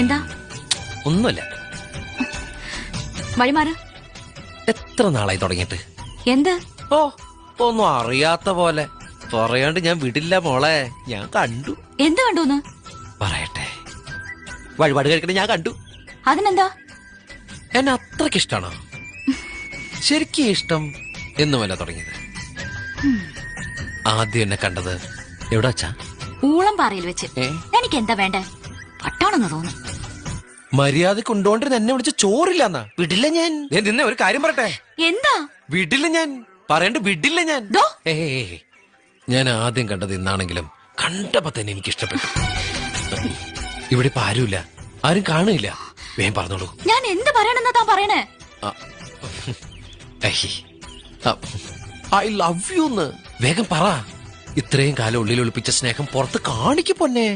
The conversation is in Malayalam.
എന്താ? ഒന്നുമില്ല. വഴിമാറ്. എത്ര നാളായി തുടങ്ങിയിട്ട്? എന്ത്? ഓ, ഒന്നും അറിയാത്ത പോലെ പറയാണ്ട് ഞാൻ വിടില്ല മോളെ. ഞാൻ കണ്ടു. എന്ത് കണ്ടൂന്ന്? പറയട്ടെ. വഴിപാട് കഴിക്കണേ ഞാൻ കണ്ടു. അതിനെന്താ? എന്നെ അത്രക്ക് ഇഷ്ടാണോ? ശരിക്കും ഇഷ്ടം എന്നുമല്ല തുടങ്ങിയത്. ആദ്യം എന്നെ കണ്ടത് എവിടെ വച്ചാ? ഊളം പാറയിൽ വെച്ച്. എനിക്ക് എന്താ വേണ്ടേ? പട്ടാണെന്ന് തോന്നുന്നു. മര്യാദ കൊണ്ടോണ്ടിരുന്ന എന്നെ വിളിച്ച് ചോറില്ലെന്നാ. വിടില്ല ഞാൻ. നിന്നെ ഒരു കാര്യം പറയട്ടെ. എന്താ? വിടില്ല ഞാൻ. പറയണ്ട, വിടില്ല ഞാൻ. ദോ. ഞാൻ ആദ്യം കണ്ടത് ഇന്നാണെങ്കിലും കണ്ടപ്പോ തന്നെ എനിക്ക് ഇഷ്ടപ്പെട്ടു. ഇവിടെ ഇപ്പൊ ആരുമില്ല, ആരും കാണില്ല. വേഗം പറഞ്ഞോളൂ. ഞാൻ എന്ത് പറയണെന്നാ താൻ പറയണേ? I love you. വേഗം പറ. ഇത്രയും കാലം ഉള്ളിൽ ഒളിപ്പിച്ച സ്നേഹം പുറത്ത് കാണിക്ക് പൊന്നെ.